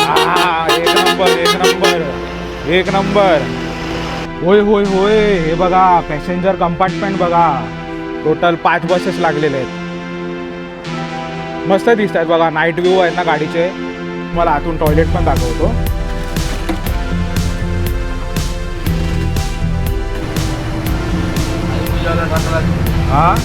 एक नंबर एक नंबर एक नंबर. होय होय होय. हे बघा पॅसेंजर कंपार्टमेंट बघा. टोटल 5 बसेस लागलेले आहेत. मस्त दिसत आहेत बघा. नाईट व्ह्यू आहेत ना गाडीचे. मला आतून टॉयलेट पण दाखवतो. हा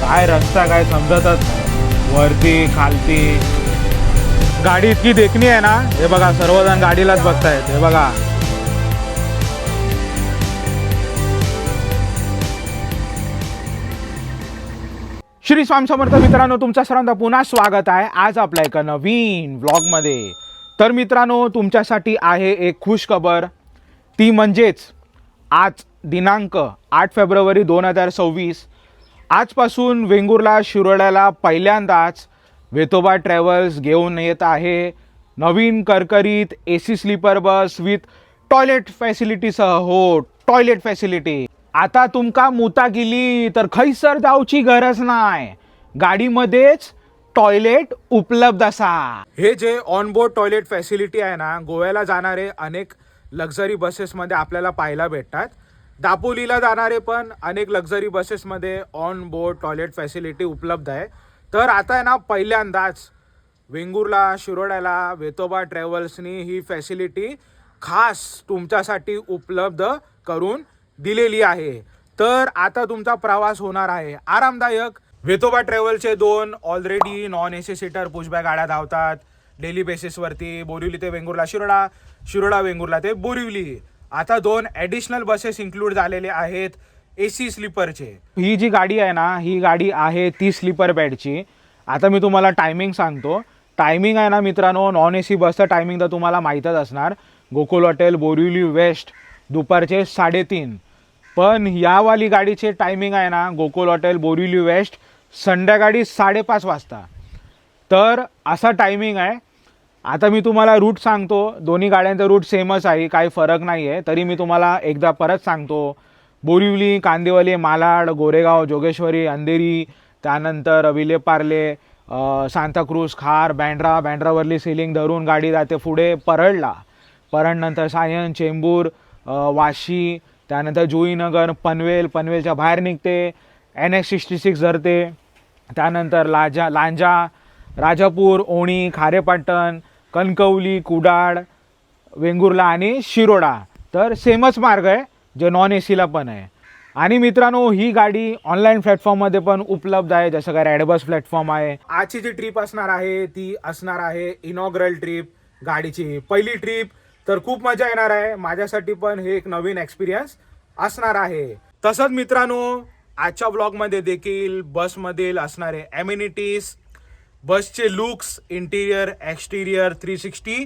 काय रस्ता काय समजतच नाही. वरती खालती गाडी इतकी देखणी आहे ना. हे बघा सर्वजण गाडीलाच बघतायत. हे बघा श्री स्वामी समर्थ. मित्रांनो तुमच्या सर्वांचं पुन्हा स्वागत आहे आज आपल्या एका नवीन व्लॉगमध्ये. तर मित्रांनो तुमच्यासाठी आहे एक खुश खबर. ती म्हणजेच आज दिनांक 8 फेब्रुवारी 2026 आजपासून वेंगुर्ला शिरोड्याला पहिल्यांदाच वेतोबा ट्रॅव्हल्स घेऊन येत आहे नवीन करकरीत AC sleeper bus with toilet फॅसिलिटीसह. हो टॉयलेट फॅसिलिटी. आता तुमका मुता गेली तर खैसर जाऊची गरज नाही. गाडीमध्येच टॉयलेट उपलब्ध असा. हे जे ऑनबोर्ड टॉयलेट फॅसिलिटी आहे ना गोव्याला जाणारे अनेक लक्झरी बसेसमध्ये आपल्याला पाहायला भेटतात. दापोलीला जाणारे पण अनेक लक्झरी बसेसमध्ये ऑन बोर्ड टॉयलेट फॅसिलिटी उपलब्ध आहे. तर आता आहे ना पहिल्यांदाच वेंगुर्ला शिरोड्याला वेतोबा ट्रॅव्हल्सनी ही फॅसिलिटी खास तुमच्यासाठी उपलब्ध करून दिलेली आहे. तर आता तुमचा प्रवास होणार आहे आरामदायक. Vetoba ट्रॅव्हलचे 2 already non AC seater pushback गाड्या धावतात डेली बेसिसवरती. बोरिवली ते वेंगुर्ला शिरोडा, शिरोडा वेंगुर्ला ते बोरिवली. आता 2 ॲडिशनल बसेस इन्क्लूड झालेले आहेत AC स्लीपरचे. ही जी गाडी आहे ना ही गाडी आहे 30 स्लीपर बेडची. आता मी तुम्हाला टायमिंग सांगतो. टायमिंग आहे ना मित्रांनो नॉन AC बसचं टायमिंग तर तुम्हाला माहीतच असणार. गोकुल हॉटेल बोरिवली वेस्ट दुपारचे 3:30. पण यावाली गाडीचे टायमिंग आहे ना गोकुल हॉटेल बोरिवली वेस्ट संध्याकाळी 5:30 वाजता. तर असा टायमिंग आहे. आता मी तुम्हाला रूट सांगतो. दोन्ही गाड्यांचा रूट सेमच आहे, काही फरक नाही आहे. तरी मी तुम्हाला एकदा परत सांगतो. बोरिवली, कांदिवली, मालाड, गोरेगाव, जोगेश्वरी, अंधेरी, त्यानंतर विलेपार्ले, सांताक्रूज, खार, बँड्रा, बँड्रावरली सिलिंग धरून गाडी जाते पुढे परळला. परळनंतर सायन, चेंबूर, वाशी, त्यानंतर जुईनगर, पनवेल, पनवेलच्या बाहेर निघते. NH 66 धरते. त्यानंतर लांजा, राजापूर, ओणी, खारेपाटण, कणकवली, कुडाळ, वेंगुर्ला आणि शिरोडा. तर सेमच मार्ग आहे जे नॉन ACला पण आहे. आणि मित्रांनो ही गाडी ऑनलाईन प्लॅटफॉर्ममध्ये पण उपलब्ध आहे. जसं काय रॅडबस प्लॅटफॉर्म आहे. आजची जी ट्रिप असणार आहे ती असणार आहे इनॉग्रल ट्रिप. गाडीची पहिली ट्रिप. तर खूप मजा येणार आहे. माझ्यासाठी पण हे एक नवीन एक्सपिरियन्स असणार आहे. तसंच मित्रांनो आजच्या ब्लॉगमध्ये देखील बसमधील असणारे ॲम्युनिटीज, बसचे लुक्स, इंटिरियर, एक्सटिरियर, 360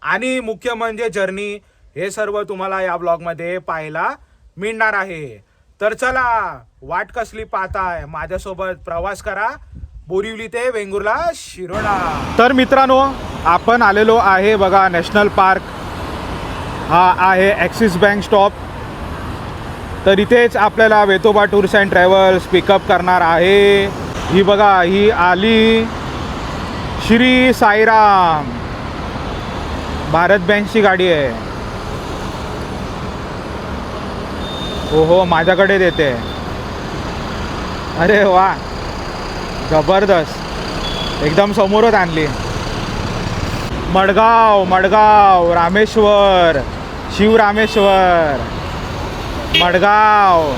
आणि मुख्य म्हणजे जर्नी, हे सर्व तुम्हाला या ब्लॉगमध्ये पाहायला मिळणार आहे. तर चला वाट कसली पाहताय, माझ्यासोबत प्रवास करा बोरिवली ते वेंगुर्ला शिरोडा. तर मित्रांनो आपण आलेलो आहे बघा नॅशनल पार्क. हा आहे ॲक्सिस बँक स्टॉप. तर इथेच आपल्याला Vetoba tours and travels pickup करणार आहे. ही बघा ही आली श्री साईराम भारत बँकची गाडी आहे. हो माझ्याकडे देते. अरे वा जबरदस्त. एकदम समोरच आणली. मडगाव, मडगाव, रामेश्वर, शिवरामेश्वर, मडगाव,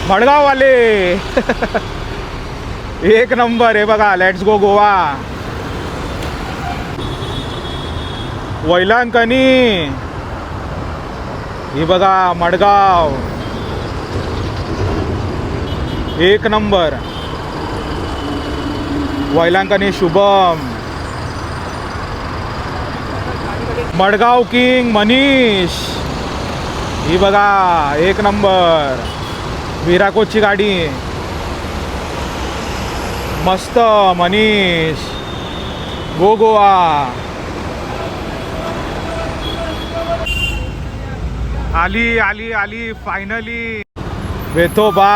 मडगाववाले एक नंबर. आहे बघा लेट्स गो गोवा. वैलांकनी ही बघा मडगाव एक नंबर. वैलांकनी शुभम, मडगाव किंग मनीष. ही बघा एक नंबर. विराकोची गाडी मस्त मनीष. गो गोवा. आली आली आली फायनली वेतोबा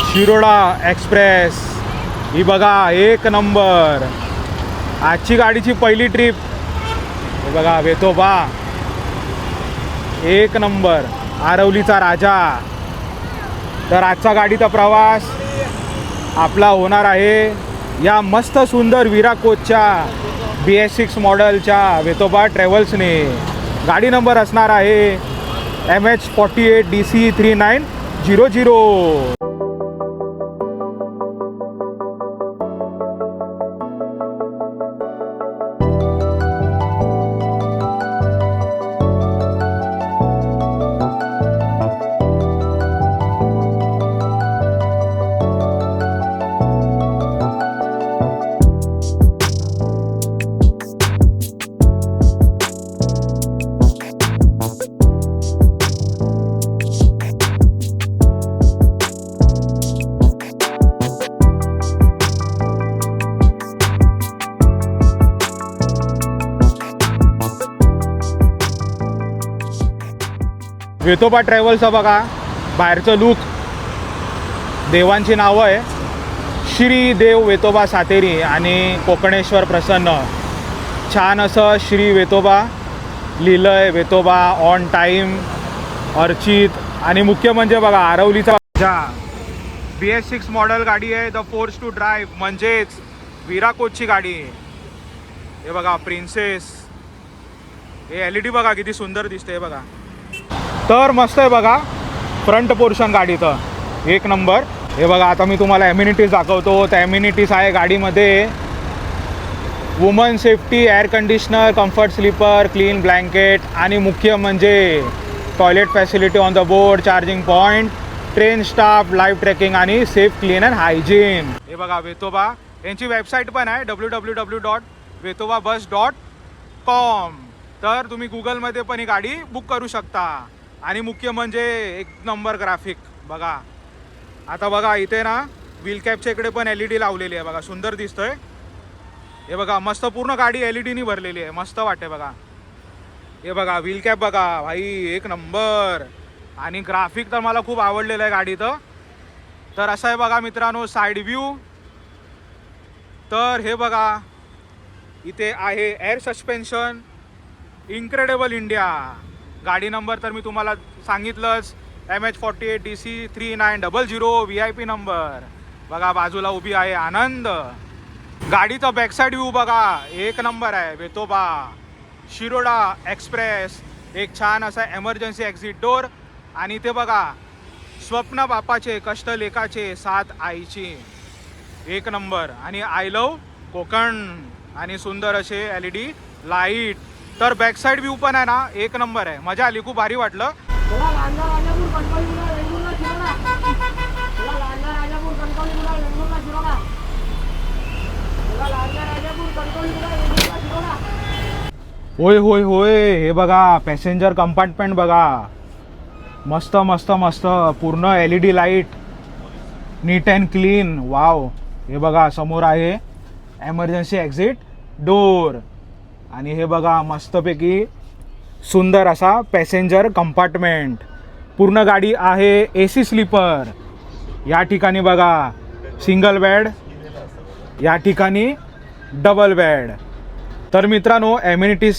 शिरोडा एक्सप्रेस. ही बघा एक नंबर. आजची गाडीची पहिली ट्रिप. हे बघा वेतोबा एक नंबर. आरवलीचा राजा. तर आजचा गाडीचा प्रवास आपला होणार आहे या मस्त सुंदर विरा कोचच्या BS6 मॉडेलच्या वेतोबा ट्रॅव्हल्सने. गाडी नंबर असणार आहे MH48DC 3900. वेतोबा ट्रॅव्हल्सचा बघा बाहेरचं लूक. देवांची नावं आहे श्री देव वेतोबा सातेरी आणि कोकणेश्वर प्रसन्न. छान असं श्री वेतोबा लिहिलं आहे. Vetoba on time Archit. आणि मुख्य म्हणजे बघा आरवलीचा BS6 मॉडेल गाडी आहे. द फोर्स टू ड्राईव्ह म्हणजेच विरा कोचची गाडी. हे बघा प्रिन्सेस. हे LED बघा किती सुंदर दिसते. हे बघा तर मस्त आहे बघा फ्रंट पोर्शन गाडीचं एक नंबर. हे बघा आता मी तुम्हाला ॲम्युनिटीज दाखवतो. त्या ॲम्युनिटीज आहे गाडीमध्ये woman safety, air conditioner, comfort sleeper, clean blanket आणि मुख्य म्हणजे toilet facility on the board, charging point, train staff, live tracking आणि सेफ क्लीन अँड हायजीन. हे बघा वेतोबा यांची वेबसाईट पण आहे www.vetobabus.com. तर तुम्ही गुगलमध्ये पण ही गाडी बुक करू शकता. आणि मुख्य म्हणजे एक नंबर ग्राफिक बघा. आता बघा इथे ना व्हील कॅपच्या इकडे पण LED लावलेली आहे बघा. सुंदर दिसतोय. हे बघा मस्त पूर्ण गाडी LEDनी भरलेली आहे. मस्त वाटते बघा. हे बघा व्हील कॅप बघा भाई एक नंबर. आणि ग्राफिक तर मला खूप आवडलेलं आहे गाडीचं. तर असं आहे बघा मित्रांनो साईड व्ह्यू. तर हे बघा इथे आहे एअर सस्पेन्शन. Incredible India. गाडी नंबर तर मी तुम्हाला सांगितलंच MH48DC 3900 VIP नंबर. बघा बाजूला उभी आहे आनंद. गाडीचा बॅकसाईड व्ह्यू बघा एक नंबर आहे. वेतोबा शिरोडा एक्सप्रेस. एक छान असा एमर्जन्सी एक्झिट डोर. आणि ते बघा स्वप्न बापाचे कष्ट लेखाचे साथ आईची एक नंबर. आणि आय लव कोकण. आणि सुंदर असे LED लाईट. तर बॅकसाईड व्ह्यू पण आहे ना एक नंबर आहे. मजा आली. खूप भारी वाटलं. होय होय होय. हे बघा पॅसेंजर कंपार्टमेंट बघा मस्त मस्त मस्त. पूर्ण LED light neat and clean. Wow. हे बघा समोर आहे एमर्जन्सी एक्झिट डोर. आणि हे बघा मस्तपैकी सुंदर असा पॅसेंजर कंपार्टमेंट. पूर्ण गाडी आहे AC स्लीपर. या ठिकाणी बघा सिंगल बेड, या ठिकाणी डबल बेड. तर मित्रांनो ॲम्युनिटीज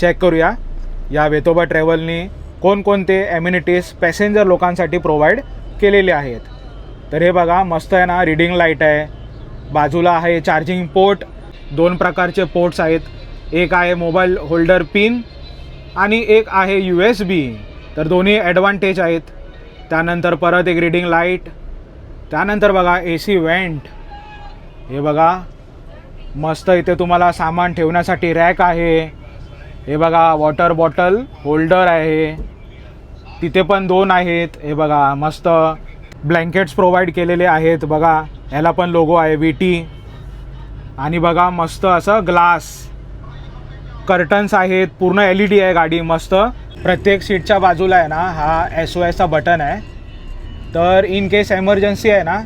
चेक करूया या वेतोबा ट्रॅव्हलनी कोणकोणते ॲम्युनिटीज पॅसेंजर लोकांसाठी प्रोव्हाइड केलेले आहेत. तर हे बघा मस्त आहे ना. रीडिंग लाईट आहे. बाजूला आहे चार्जिंग पोर्ट. दोन प्रकारचे पोर्ट्स आहेत. एक आहे मोबाईल होल्डर पिन आणि एक आहे USB. तर दोन्ही ॲडव्हान्टेज आहेत. त्यानंतर परत एक रीडिंग लाईट. त्यानंतर बघा AC वेंट. हे बघा मस्त. इथे तुम्हाला सामान ठेवण्यासाठी रॅक आहे. हे बघा वॉटर बॉटल होल्डर आहे. तिथे पण दोन आहेत. हे बघा मस्त ब्लँकेट्स प्रोव्हाइड केलेले आहेत. बघा ह्याला पण लोगो आहे VT. आणि बघा मस्त असं ग्लास. कर्टन्स आहेत. पूर्ण LED आहे गाडी मस्त. प्रत्येक सीटच्या बाजूला आहे ना हा SOSचा बटन आहे. तर इन केस एमर्जन्सी आहे ना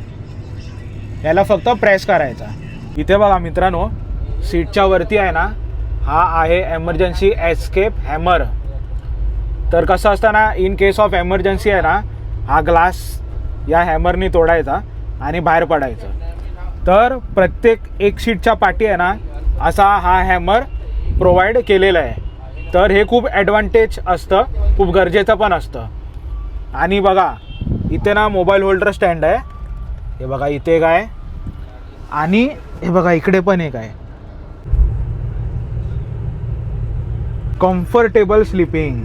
याला फक्त प्रेस करायचा. इथे बघा मित्रांनो सीटच्या वरती आहे ना, हा आहे एमर्जन्सी एस्केप हॅमर. तर कसं असतं ना, इन केस ऑफ एमर्जन्सी आहे ना, हा ग्लास या हॅमरनी तोडायचा आणि बाहेर पडायचं. तर प्रत्येक एक सीटच्या पाठी आहे ना, असा हा हॅमर प्रोव्हाइड केलेला आहे. तर हे खूप ॲडव्हान्टेज असतं, खूप गरजेचं पण असतं. आणि बघा इथे ना मोबाईल होल्डर स्टँड आहे. हे बघा इथे एक आहे आणि हे बघा इकडे पण एक आहे. Comfortable sleeping,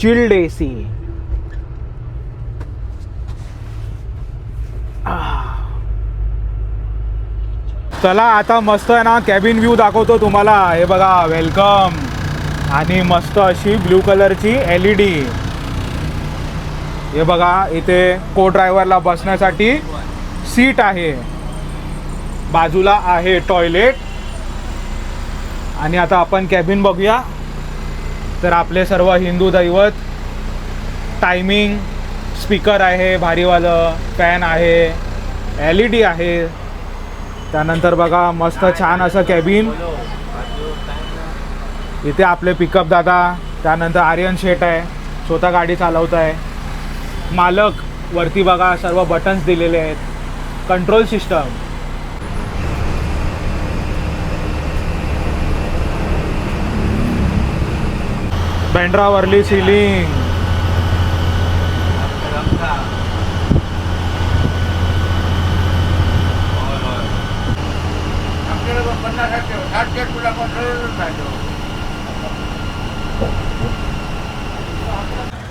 chilled AC. चला आता मस्त आहे ना कॅबिन व्ह्यू दाखवतो तुम्हाला. हे बघा वेलकम आणि मस्त अशी ब्ल्यू कलरची LED. हे बघा इथे को ड्रायव्हरला बसण्यासाठी सीट आहे, बाजूला आहे टॉयलेट. आणि आता आपण कॅबिन बघूया. तर आपले सर्व हिंदू दैवत, टायमिंग, स्पीकर आहे भारीवालं, फॅन आहे, LED आहे. त्यानंतर बघा मस्त छान असं कॅबिन. इथे आपले पिकअप दादा, त्यानंतर आर्यन शेठ आहे, स्वतः गाडी चालवत आहे. मालक वरती बघा सर्व बटन्स दिलेले आहेत. कंट्रोल सिस्टम, बँड्रावरली सिलिंग.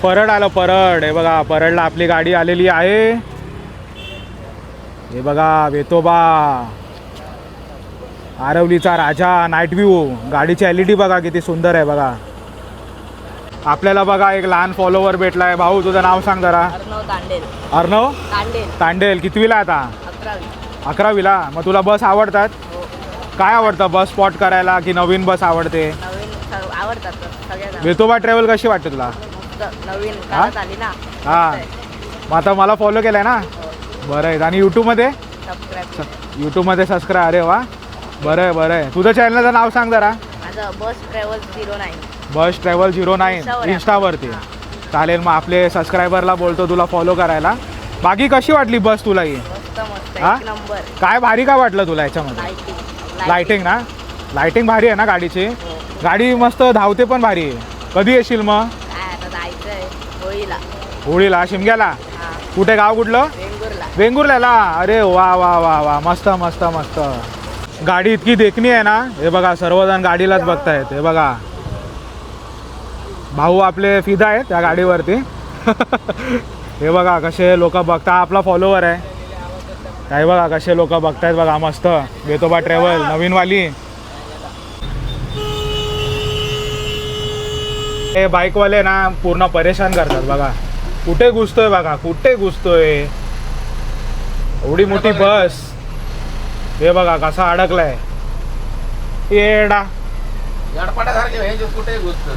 परळ आलं, परळ. हे बघा परळला आपली गाडी आलेली आहे. हे बघा वेतोबा, आरवलीचा राजा, नाईट व्ह्यू. गाडीची LED बघा किती सुंदर आहे बघा. आपल्याला बघा एक लहान फॉलोवर भेटला आहे. भाऊ तुझं नाव सांग जरा. अर्णव तांडेल. कितवीला आता? 11वीला. मग तुला बस आवडतात? काय आवडतं, बस स्पॉट करायला की नवीन बस आवडते? वेतोबा ट्रॅव्हल कशी वाटते तुला? नवीन हां मग आता मला फॉलो केलाय ना, बरं आहे. आणि यूट्यूबमध्ये सबस्क्राईब. अरे वा, बरं आहे बरं आहे. तुझं चॅनलचं नाव सांग जरा. बस ट्रॅव्हल 09 इंस्टावरती. चालेल, मग आपले सबस्क्रायबरला बोलतो तुला फॉलो करायला. बाकी कशी वाटली बस तुला ही? हां, काय भारी काय वाटलं तुला याच्यामध्ये? लाइटिंग ना, लाइटिंग भारी आहे ना गाडीची. गाडी मस्त धावते पण भारी आहे. कधी येशील मग? होळीला शिमग्याला. कुठे, गाव कुठलं? वेंगुर्ल्याला. अरे वा वा वा वा, मस्त मस्त मस्त. गाडी इतकी देखणी आहे ना. हे बघा सर्वजण गाडीलाच बघतायत. हे बघा भाऊ आपले फिदा आहेत त्या गाडीवरती. हे बघा कसे लोक बघता. आपला फॉलोवर आहे. काय बघा कसे लोक बघतायत बघा. मस्त वेतोबा ट्रॅव्हल नवीनवाली. हे बाईकवाले ना पूर्ण परेशान करतात बघा. कुठे घुसतोय बघा, कुठे घुसतोय. एवढी मोठी बस. हे बघा कसा अडकलाय. येडा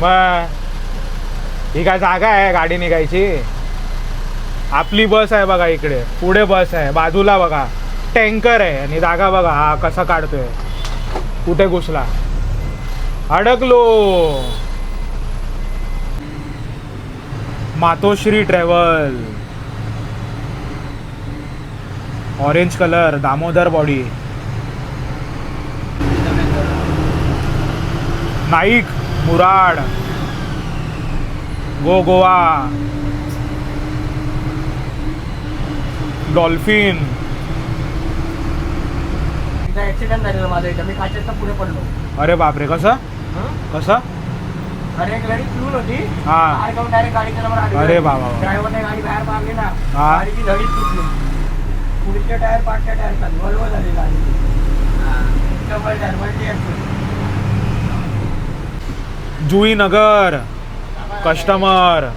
मग ही काय जागा आहे गाडी निघायची? आपली बस आहे बघा. इकडे पुढे बस आहे, बाजूला बघा टँकर आहे आणि जागा बघा हा कसा काढतोय. कुठे घुसला, अडकलो. Matoshri travel, orange colour, Damodar body. Naik, Murad, go Goa, dolphin. Accident झालेला माझा इथं. मी काचेचा पुढे पडलो. अरे बापरे, कसं कसं? अरे एक गाडी पिऊन होती. हां, डायरेक्ट गाडीच्या नंबर आली. अरे बाबा. ड्रायव्हरने गाडी बाहेर मारली ना, हां. गाडीची धडीच तुटली. पुढचे टायर पाठच्या टायर खाली वळवळ झाली गाडी. Double tyre multi accident. Juinagar customer.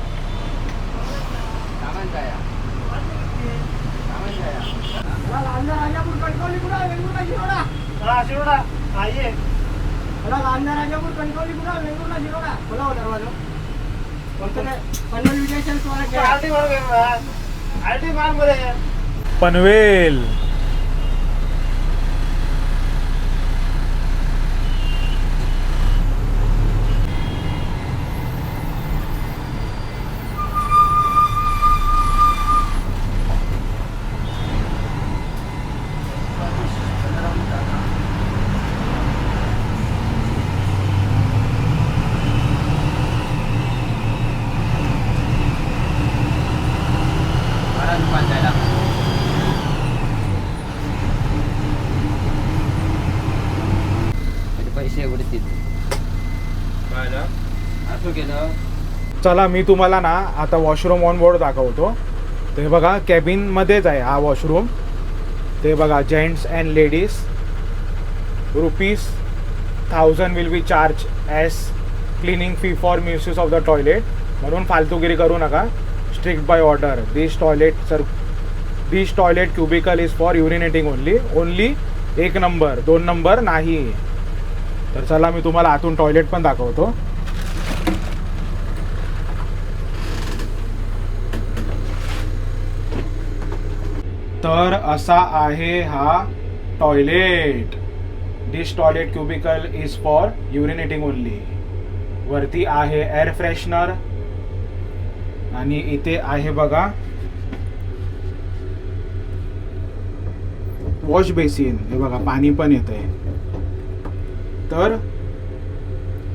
Panvel. असं केलं. चला मी तुम्हाला ना आता वॉशरूम ऑन बोर्ड दाखवतो. ते बघा कॅबिनमध्येच आहे हा वॉशरूम. ते बघा gents and ladies ₹1000 will be charge as cleaning fee for misuse of the toilet. म्हणून फालतूगिरी करू नका. Strict by order. This toilet cubicle is for urinating only 1 number 2 number नाही. तर चला मी तुम्हाला आतून टॉयलेट पण दाखवतो. तर असा आहे हा toilet. This toilet cubicle is for urinating only. वरती आहे एअर फ्रेशनर आणि इथे आहे बघा वॉश बेसिन. हे बघा पाणी पण येत आहे. तर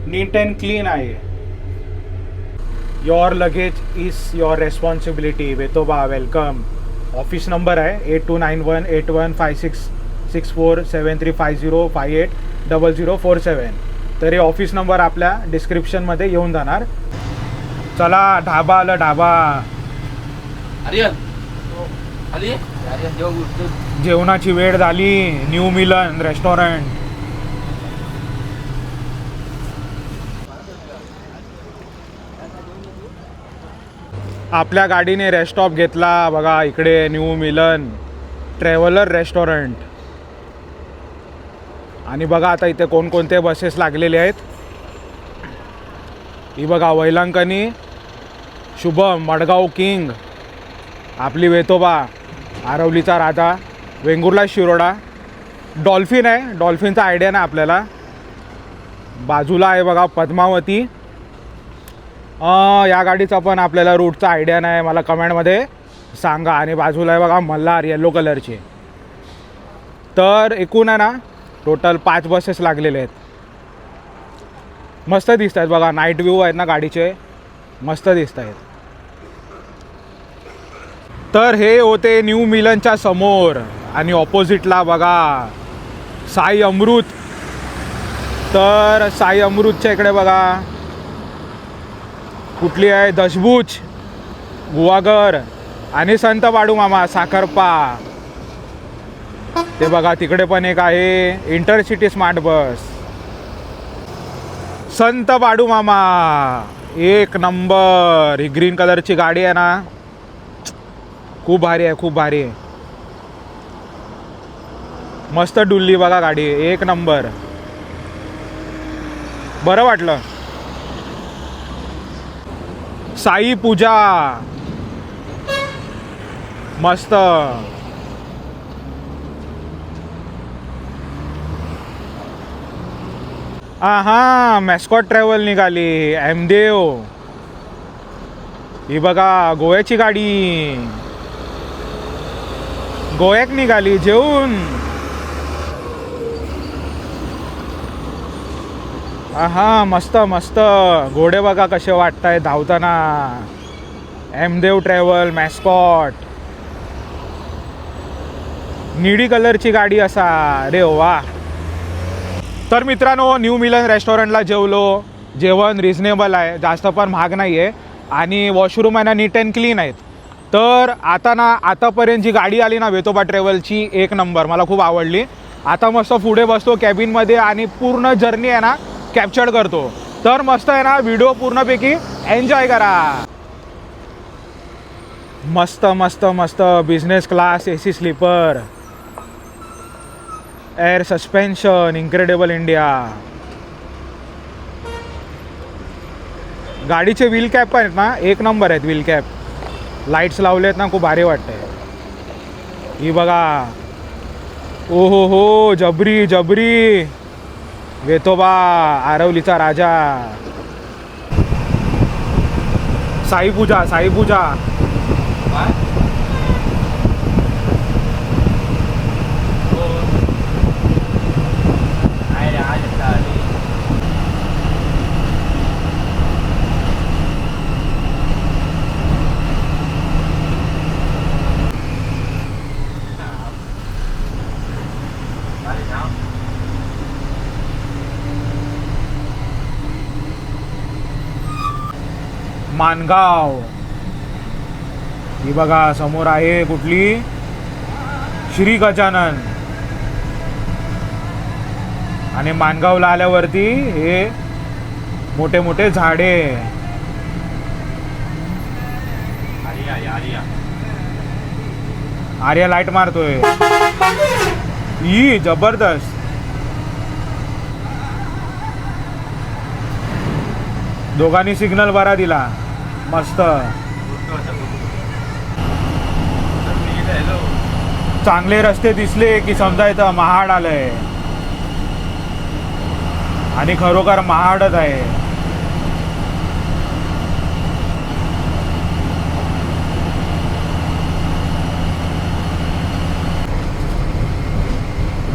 नीट अँड क्लीन आहे. Your luggage is your responsibility. Vetoba welcome. Office number आहे 8291815647350580580047. तर हे ऑफिस नंबर आपल्या डिस्क्रिप्शनमध्ये येऊन जाणार. चला ढाबा आलं ढाबा. जेवणाची वेळ झाली. न्यू मिलन रेस्टॉरंट. आपल्या गाडीने रेस्टॉप घेतला बघा इकडे. न्यू मिलन ट्रॅव्हलर रेस्टॉरंट. आणि बघा आता इथे कोणकोणते बसेस लागलेले आहेत. ही बघा वैलांकनी शुभम, मडगाव किंग, आपली वेतोबा, आरवलीचा राजा, वेंगुर्ला शिरोडा. डॉल्फिन आहे. डॉल्फिनचा आयडिया नाही आपल्याला. बाजूला आहे बघा पद्मावती. या गाडीचा पण आपल्याला रूटचा आयडिया नाही. मला कमेंटमध्ये सांगा. आणि बाजूला आहे बघा मल्हार येलो कलरची. तर एकूण आहे ना टोटल 5 बसेस लागलेले आहेत. मस्त दिसत आहेत बघा. नाईट व्ह्यू आहेत ना गाडीचे. मस्त दिसत आहेत. तर हे होते न्यू मिलनच्या समोर. आणि ऑपोजिटला बघा साई अमृत. तर साई अमृतच्या इकडे बघा कुठली आहे दशभुज, गुहागर आणि संत बाळूमामा साखरपा. ते बघा तिकडे पण एक आहे इंटरसिटी स्मार्ट बस. संत बाळूमामा 1 नंबर. ही ग्रीन कलरची गाडी आहे ना खूप भारी आहे. खूप भारी आहे. मस्त डुल्ली बघा गाडी. 1 नंबर. बरं वाटलं. साई पूजा मस्त. हा मॅस्कॉट ट्रॅव्हल निघाली. एमदेव. ही बघा गोव्याची गाडी. गोव्याक निघाली जेवून. हा मस्त मस्त. घोडे बघा कसे वाटताय धावताना. एमदेव ट्रॅव्हल मॅस्कॉट. निळी कलरची गाडी असा. अरे वा. तर मित्रांनो न्यू मिलन रेस्टॉरंटला जेवलो. जेवण रिजनेबल आहे. जास्त पण महाग नाही आहे. आणि वॉशरूम आहे ना नीट अँड क्लीन आहेत. तर आता ना आतापर्यंत जी गाडी आली ना वेतोबा ट्रॅव्हलची 1 नंबर. मला खूप आवडली. आता मस्त पुढे बसतो कॅबिनमध्ये आणि पूर्ण जर्नी आहे ना कॅप्चर करतो. तर मस्त आहे ना व्हिडिओ पूर्णपैकी एन्जॉय करा. मस्त मस्त मस्त. Business class AC sleeper, air suspension, incredible India. गाडीचे व्हील कॅप पण आहेत ना 1 नंबर आहेत. व्हील कॅप लाईट्स लावले आहेत ना खूप भारी वाटतंय. ही बघा. ओ हो जबरी जबरी. वेतोबा आरवलीचा राजा. साई पूजा साई पूजा. मानगाव. ही बघा समोर आहे कुठली, श्री गजानन. आणि मानगावला आल्यावरती हे मोठे मोठे झाडे. आर्या लाईट मारतोय. ही जबरदस्त. दोघांनी सिग्नल बरा दिला, मस्त. चांगले रस्ते दिसले की समजायचं महाड आलंय. आणि खरोखर महाडच आहे.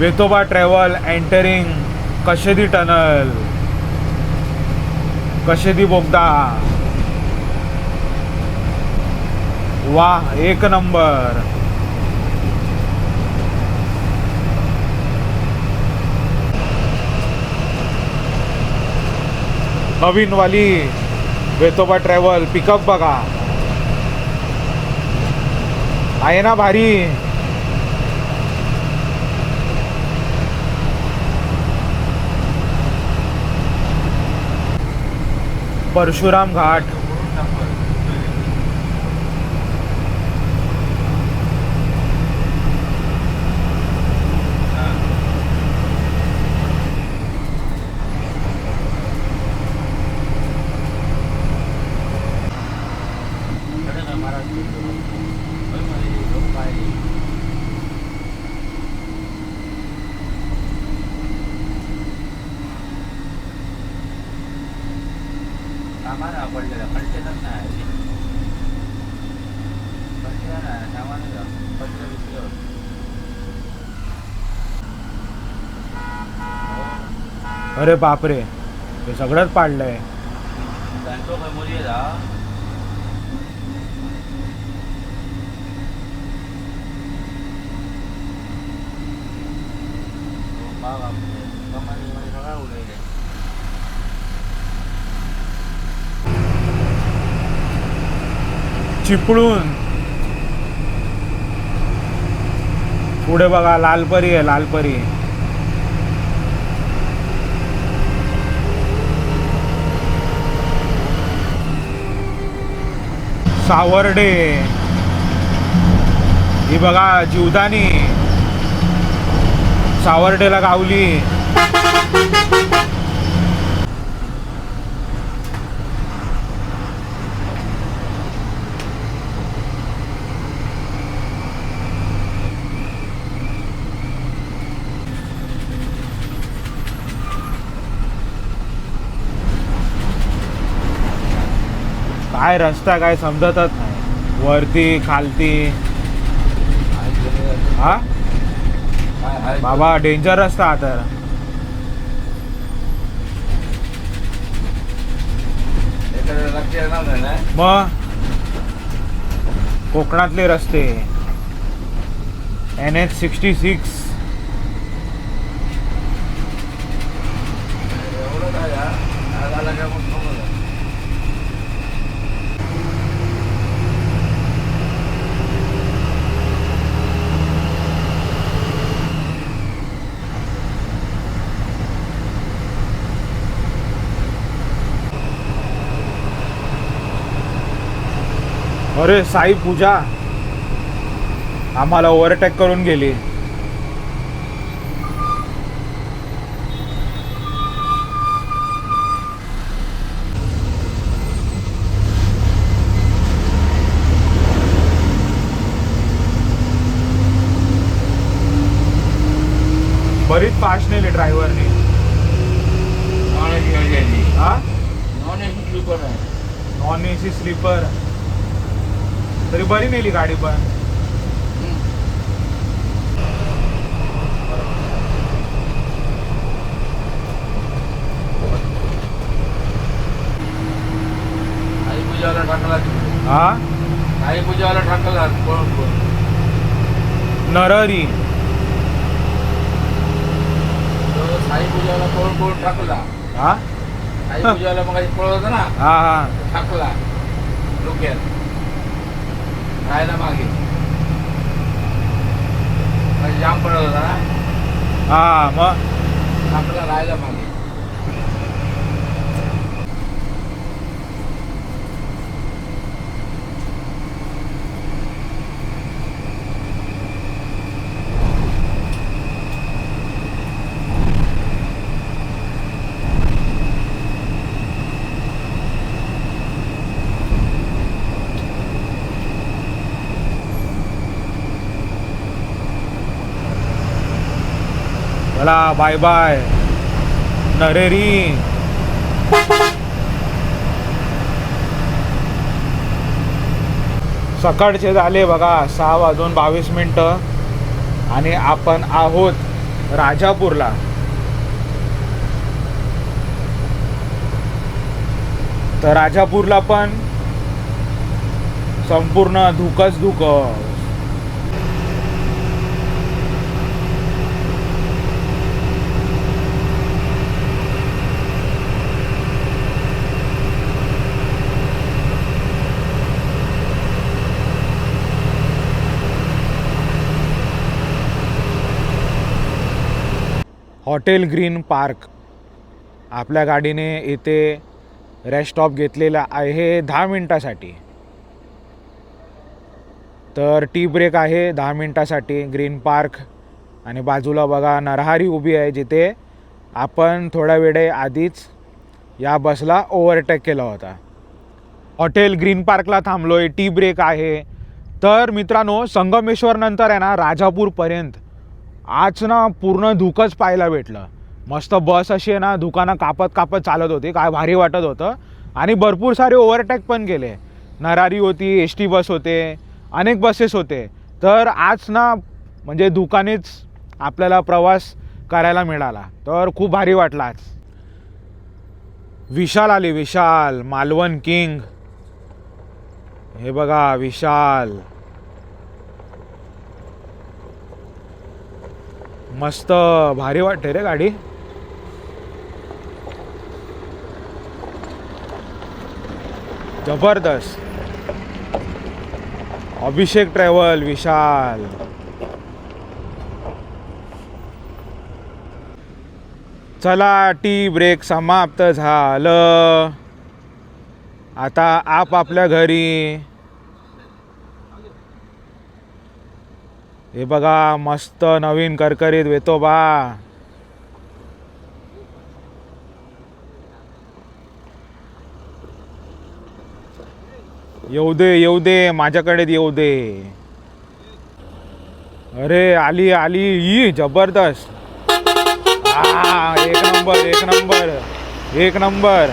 वेतोबा ट्रॅव्हल एंटरिंग कशेदी टनल, कशेदी बोगदा. वाह, एक नंबर. नवीन वाली वेतोबा ट्रॅव्हल पिकअप बघा, आहे ना भारी. परशुराम घाट. अरे बापरे, हे सगळंच पाडलंय. चिपळूण. पुढे बघा लालपरी आहे, लालपरी. सावर्डे. ही बघा जीवदानी, सावर्डेला गावली. काय रस्ता काय समजतच नाही, वरती खालती. हा बाबा डेंजर रस्ता हा तर. मग कोकणातले रस्ते NH66. अरे साई पूजा आम्हाला ओव्हरटेक करून गेली. बरीच फास्ट नेली ड्रायव्हरने. हा नॉन AC स्लीपर तरी बरी नेली गाडी पण. हा आई पूजावाला टाकला नरहरी. साई पूजावाला कोण टाकला. हा साई पूजावाला मग पळत होता ना, हा हा टाकला. डोक्यात राहायला मागे जाम पडत होता ना, हा मग आपल्याला राहायला मागे. चला बाय बाय नरेरी. सकाळचे झाले बघा 6:22 आणि आपण आहोत राजापूरला. तर राजापूरला पण संपूर्ण धुकच धुक. हॉटेल ग्रीन पार्क आपल्या गाडीने इथे रेस्ट स्टॉप घेतलेला आहे 10 मिनिटासाठी. तर टी ब्रेक आहे 10 मिनिटासाठी ग्रीन पार्क. आणि बाजूला बघा नरहरी उभी आहे जिथे आपण थोड्या वेळे आधीच या बसला ओव्हरटेक केला होता. हॉटेल ग्रीन पार्कला थांबलोय, टी ब्रेक आहे. तर मित्रांनो संगमेश्वर नंतर आहे ना राजापूरपर्यंत आज ना पूर्ण धुकच पाहायला भेटलं. मस्त बस अशी आहे ना धुकानं कापत कापत चालत होती, काय भारी वाटत होतं. आणि भरपूर सारे ओव्हरटेक पण केले. नरारी होती, एस टी बस होते, अनेक बसेस होते. तर आज ना म्हणजे धुकानेच आपल्याला प्रवास करायला मिळाला, तर खूप भारी वाटला आज. विशाल आली, विशाल मालवण किंग. हे बघा विशाल, मस्त भारी वाटते रे गाडी. जबरदस्त. अभिषेक ट्रॅव्हल विशाल. चला टी ब्रेक समाप्त झालं. आता आपल्या घरी. हे बघा मस्त नवीन करकरीत वेतोबा. येऊ दे माझ्याकडे येऊ दे. अरे आली आली ही जबरदस्त. एक नंबर एक नंबर एक नंबर.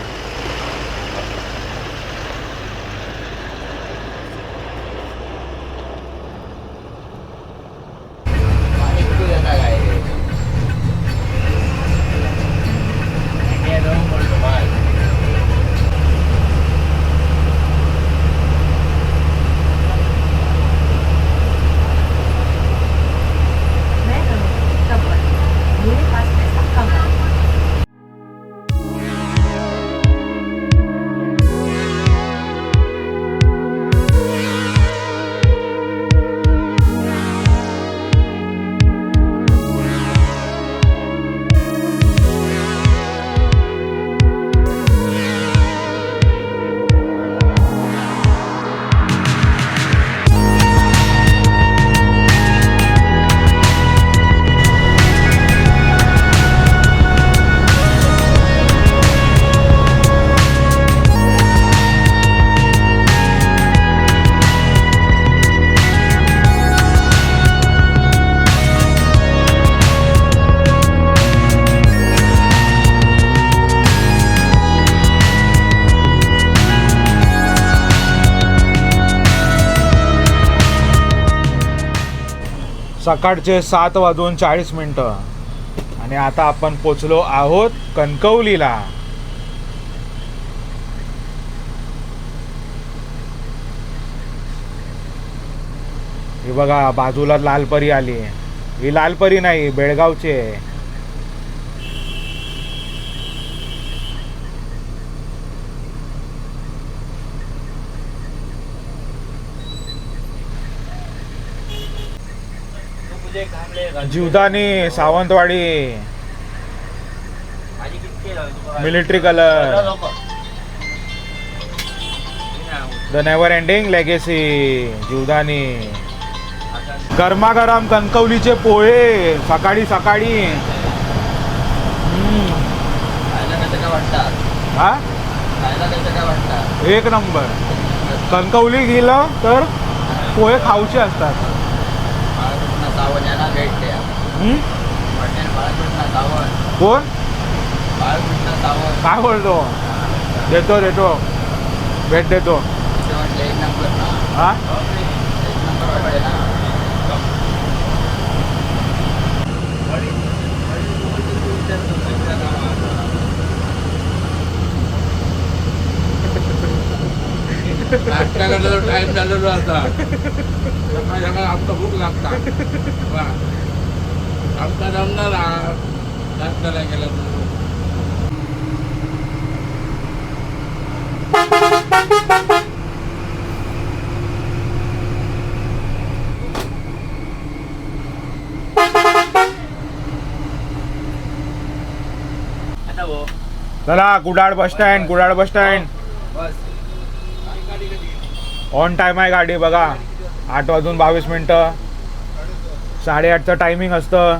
सकाळचे 7:40 आणि आता आपण पोचलो आहोत कणकवलीला. हे बघा बाजूला लालपरी आली. ही लालपरी नाही, बेळगावची आहे. Jivdani Sawantwadi military colour the never ending legacy Jivdani गरमागरम कणकवलीचे पोहे सकाळी सकाळी हा एक नंबर कणकवली गेलं तर पोहे खाऊचे असतात. कोण काय बोलतो देतो देतो भेट देतो हा नाश्ता करायला टाइम झालेलो आता सकाळी सकाळी आमचा भूक लागता आमचा जमणार नाश्त्याला गेला चला Kudal bus stand Kudal bus stand on time आहे गाडी बघा 8:22 8:30चं टायमिंग असतं.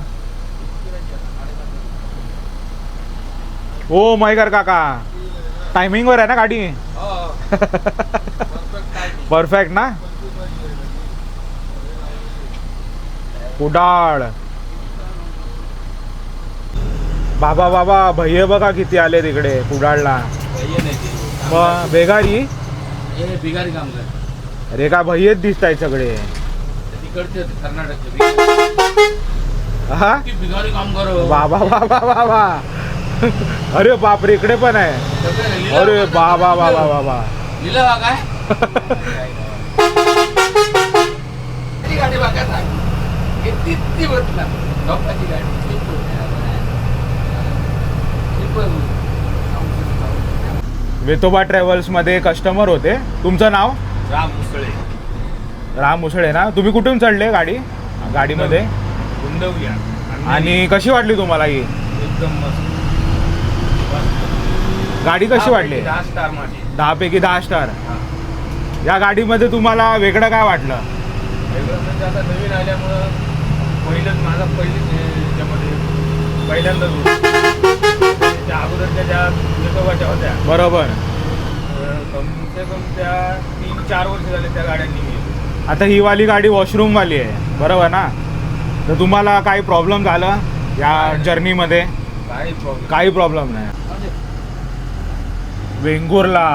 हो मयकर काका टायमिंग वर आहे ना गाडी परफेक्ट ना. कुडाळ बाबा बाबा भैये बघा किती आले तिकडे कुडाळला मग बेगारी बिगारी काम कर अरे का भैयेच दिसत आहेत सगळे तिकडचे कर्नाटकचे हा बिगारी काम करो बाबा बाबा बाबा अरे बापरे इकडे पण आहे अरे बाबा बाबा बाबा लिहिलं बा काय गाडी बघा किती बसला लोकांची गाडी वेतोबा ट्रॅव्हल्स मध्ये कस्टमर होते. तुमचं नाव राम मुसळे राम मुसळे ना. तुम्ही कुठून चढले गाडीमध्ये गुंडवल्या आणि कशी वाटली तुम्हाला ही एकदम मस्त गाडी कशी वाटली 10 स्टार माझी 10 पैकी 10 स्टार. या गाडीमध्ये तुम्हाला वेगळं काय वाटलं. वेगळं म्हणजे आता नवीन आल्यामुळं पहिलीच पहिल्यांदाच त्या अगोदरच्या ज्या वेतोबाच्या होत्या बरोबर कम से कम त्या 3-4 वर्ष झाले त्या गाड्यांनी गेली. आता ही वाली गाडी वॉशरूम वाली आहे बरोबर ना. तर तुम्हाला काही प्रॉब्लेम झाला या जर्नीमध्ये काही प्रॉब्लेम नाही. वेंगुर्ला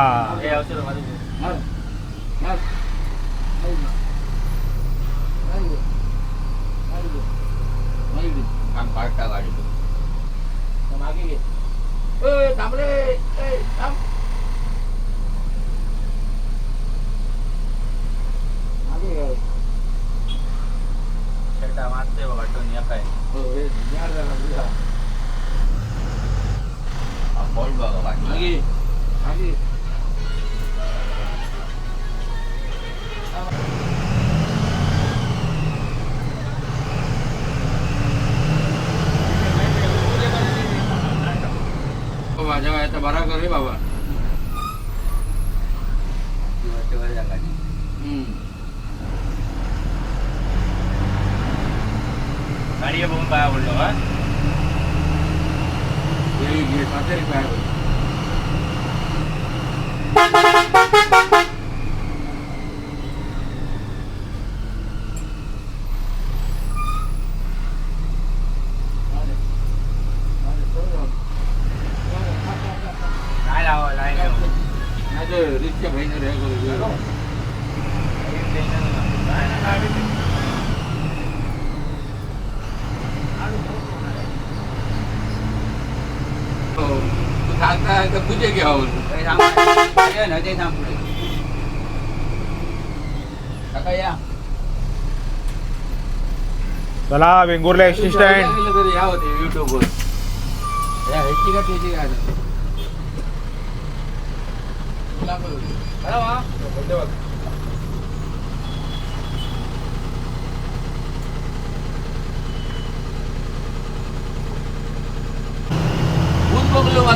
गाडी मागे घे थांब रे थांब मारते बघा टोन या काय बॉल बघा मागे मागे माझ्या वयाचा बरा कर रे बाबा गाडी बघून काय आवडलं का काय रिक्षा भाई सांगता तुझे घ्यावं ते सांग पुढे या चला वेंगुर्ला एसटी स्टँड या होते युट्यूबवर ह्याची का त्याची काय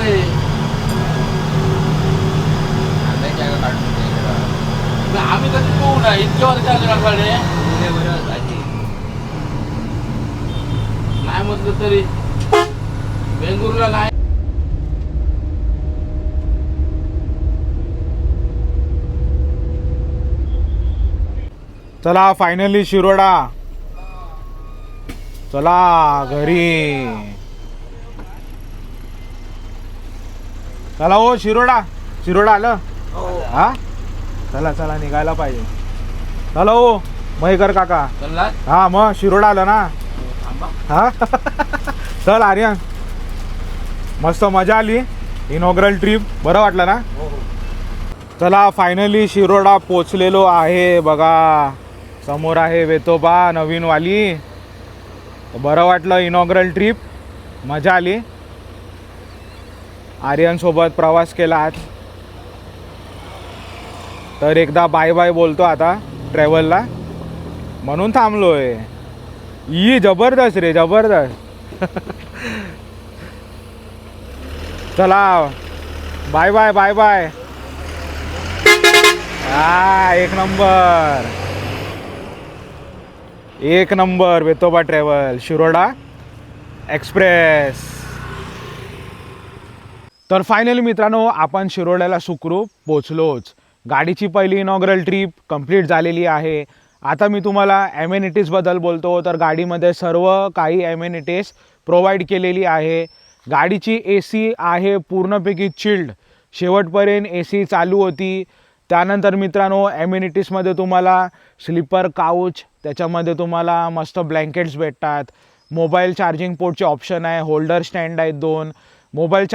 रे आम्ही कधी पोहू ना इतके वर्ष आले रखवाडे नाही म्हटलं तरी बेंगुरला नाही. चला फायनली शिरोडा, चला घरी. चला हो शिरोडा, शिरोडा आलं हा. चला चला निघायला पाहिजे. चला हो महेकर काका. चला हा मग शिरोडा आलं ना. थांबा. हा चल आर्यन, मस्त मजा आली. इनॉग्रल ट्रिप बरं वाटलं ना. चला फायनली शिरोडा पोचलेलो आहे. बघा समोर आहे वेतोबा नवीन वाली. बरं वाटलं इनॉग्रल ट्रिप, मजा आली. आर्यन सोबत प्रवास केला आज. तर एकदा बाय बाय बोलतो आता ट्रॅव्हलला, म्हणून थांबलोय. ही जबरदस्त रे जबरदस्त. चला बाय बाय बाय बाय. हा एक नंबर एक number Vetoba travel Shiroda express. तर फायनली मित्रांनो आपण शिरोड्याला सुखरूप पोचलोच. गाडीची पहिली इनॉग्रल ट्रिप कंप्लीट झालेली आहे. आता मी तुम्हाला ॲमेनिटीजबद्दल बोलतो. तर गाडीमध्ये सर्व काही ॲमेनिटीज प्रोव्हाइड केलेली आहे. गाडीची AC आहे पूर्णपैकी चिल्ड, शेवटपर्यंत AC चालू होती. त्यानंतर मित्रांनो ॲमेनिटीजमध्ये तुम्हाला स्लीपर काउच, त्याच्यामध्ये तुम्हाला मस्त ब्लँकेट्स भेटतात. मोबाईल चार्जिंग पोर्टचे ऑप्शन आहे, होल्डर स्टँड आहेत 2. मोबाईल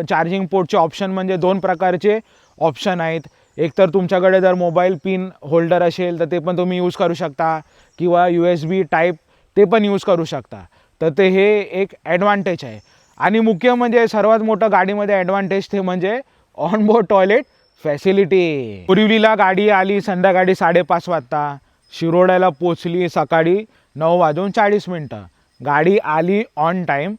चार्जिंग पोर्टचे ऑप्शन म्हणजे 2 प्रकारचे ऑप्शन आहेत. एक तर तुमच्याकडे जर मोबाईल पिन होल्डर असेल तर ते पण तुम्ही यूज करू शकता, किंवा USB टाईप ते पण यूज करू शकता. तर ते हे एक ॲडव्हान्टेज आहे. आणि मुख्य म्हणजे सर्वात मोठं गाडीमध्ये ॲडव्हान्टेज ते म्हणजे ऑनबोर्ड टॉयलेट फॅसिलिटी. बोरिवलीला गाडी आली संध्याकाळी 5:30 वाजता, शिरोड्याला पोचली सकाळी 9:40. गाडी आली ऑन टाईम.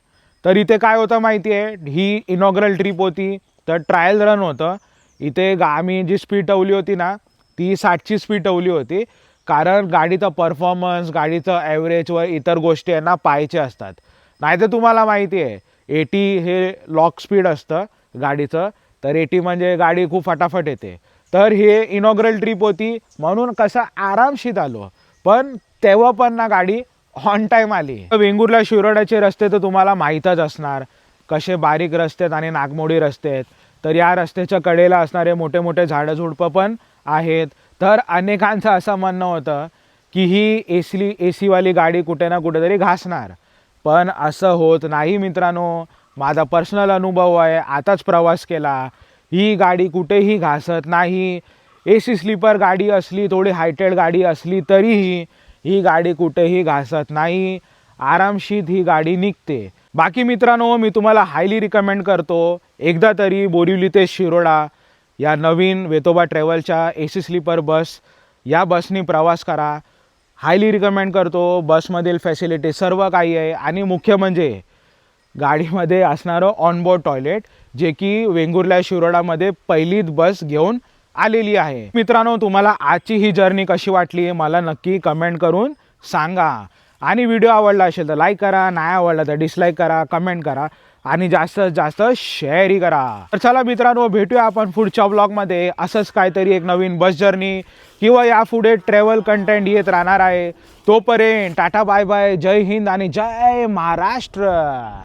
तर इथे काय होतं माहिती आहे, ही इनॉग्रल ट्रिप होती तर ट्रायल रन होतं. इथे आम्ही जी स्पीड ठेवली होती ना ती 60ची स्पीड ठेवली होती, कारण गाडीचा परफॉर्मन्स, गाडीचं ॲव्हरेज व इतर गोष्टी यांना पाहायचे असतात. नाही तर तुम्हाला माहिती आहे 80 हे लॉक स्पीड असतं गाडीचं. तर 80 म्हणजे गाडी खूप फटाफट येते. तर हे इनॉग्रल ट्रिप होती म्हणून कसं आरामशीर आलो, पण तेव्हा पण ना गाडी ऑन टाईम आली. वेंगुर्ला शिरोड्याचे रस्ते तर तुम्हाला माहीतच असणार, कसे बारीक रस्ते आहेत आणि नागमोडी रस्ते आहेत. तर या रस्त्याच्या कडेला असणारे मोठे मोठे झाडं झुडपं पण आहेत. तर अनेकांचं असं म्हणणं होतं की ही AC वाली गाडी कुठे ना कुठेतरी घासणार, पण असं होत नाही मित्रांनो. माझा पर्सनल अनुभव आहे, आताच प्रवास केला. ही गाडी कुठेही घासत नाही. AC स्लीपर गाडी असली, थोडी हायटेड गाडी असली तरीही ही गाडी कुठेही घासत नाही. आरामशीर ही गाडी निघते. बाकी मित्रांनो मी तुम्हाला हायली रिकमेंड करतो एकदा तरी बोरिवली ते शिरोडा या नवीन वेतोबा ट्रॅव्हलच्या AC स्लीपर बस, या बसनी प्रवास करा. हायली रिकमेंड करतो. बसमधील फॅसिलिटी सर्व काही आहे. आणि मुख्य म्हणजे गाडीमध्ये असणारं ऑनबोर्ड टॉयलेट, जे की वेंगुर्ला शिरोडामध्ये पहिलीच बस घेऊन आलेली आहे. मित्रांनो तुम्हाला आजची ही जर्नी कशी वाटली मला नक्की कमेंट करून सांगा. आणि व्हिडिओ आवडला असेल तर लाईक करा, नाही आवडला तर डिसलाईक करा, कमेंट करा आणि जास्तीत जास्त शेअरही करा. तर चला मित्रांनो भेटूया आपण पुढच्या ब्लॉगमध्ये. असंच काहीतरी एक नवीन बस जर्नी किंवा यापुढे ट्रॅव्हल कंटेंट येत राहणार आहे. तोपर्यंत टाटा बाय बाय, जय हिंद आणि जय महाराष्ट्र.